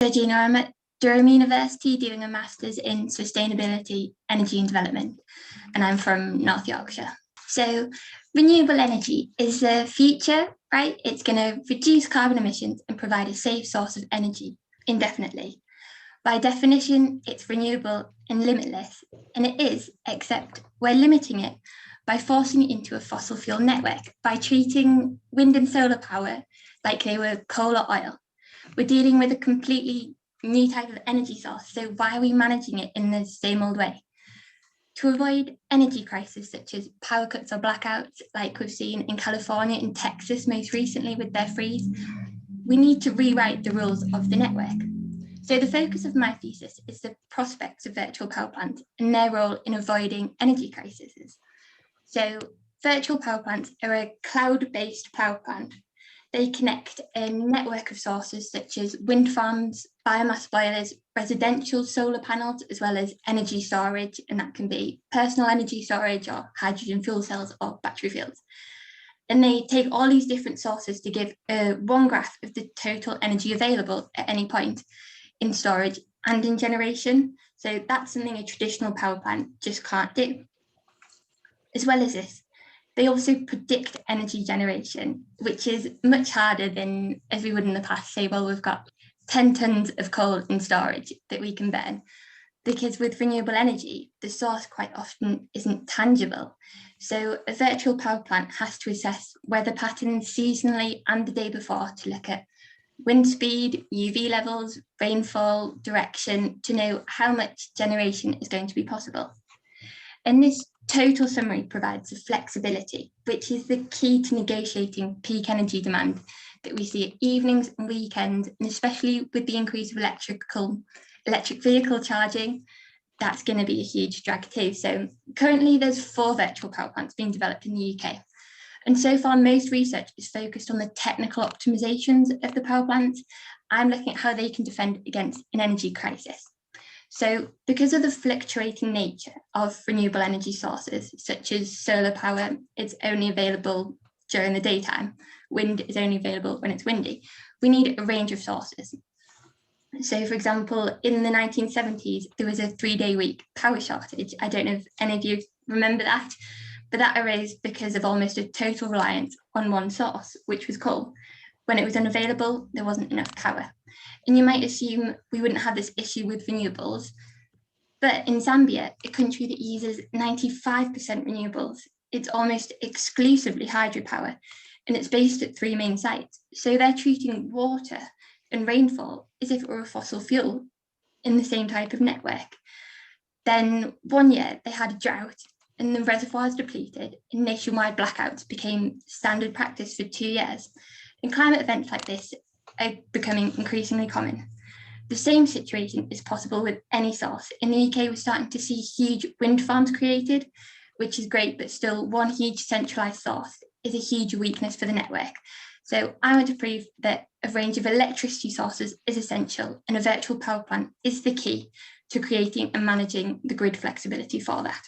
Georgina, I'm at Durham University doing a Master's in Sustainability, Energy and Development, and I'm from North Yorkshire. So renewable energy is the future, right? It's going to reduce carbon emissions and provide a safe source of energy indefinitely. By definition, it's renewable and limitless, and it is, except we're limiting it by forcing it into a fossil fuel network, by treating wind and solar power like they were coal or oil. We're dealing with a completely new type of energy source, so why are we managing it in the same old way? To avoid energy crises such as power cuts or blackouts, like we've seen in California and Texas most recently with their freeze, we need to rewrite the rules of the network. So the focus of my thesis is the prospects of virtual power plants and their role in avoiding energy crises. So virtual power plants are a cloud-based power plant. They connect a network of sources such as wind farms, biomass boilers, residential solar panels, as well as energy storage, and that can be personal energy storage or hydrogen fuel cells or battery fields. And they take all these different sources to give one graph of the total energy available at any point in storage and in generation. So that's something a traditional power plant just can't do. As well as this, they also predict energy generation, which is much harder than as we would in the past say, well, we've got 10 tons of coal in storage that we can burn. Because with renewable energy, the source quite often isn't tangible. So a virtual power plant has to assess weather patterns seasonally and the day before to look at wind speed, UV levels, rainfall, direction, to know how much generation is going to be possible. And this total summary provides the flexibility, which is the key to negotiating peak energy demand that we see at evenings and weekends, and especially with the increase of electric vehicle charging, that's going to be a huge drag too. So currently there's 4 virtual power plants being developed in the UK. And so far, most research is focused on the technical optimizations of the power plants. I'm looking at how they can defend against an energy crisis. So because of the fluctuating nature of renewable energy sources, such as solar power, it's only available during the daytime. Wind is only available when it's windy. We need a range of sources. So for example, in the 1970s, there was a 3-day week power shortage. I don't know if any of you remember that, but that arose because of almost a total reliance on one source, which was coal. When it was unavailable, there wasn't enough power. And you might assume we wouldn't have this issue with renewables, but in Zambia, a country that uses 95% renewables, it's almost exclusively hydropower, and it's based at 3 main sites. So they're treating water and rainfall as if it were a fossil fuel in the same type of network. Then one year they had a drought and the reservoirs depleted and nationwide blackouts became standard practice for 2 years. And climate events like this are becoming increasingly common. The same situation is possible with any source. In the UK, we're starting to see huge wind farms created, which is great, but still one huge centralised source is a huge weakness for the network. So I want to prove that a range of electricity sources is essential, and a virtual power plant is the key to creating and managing the grid flexibility for that.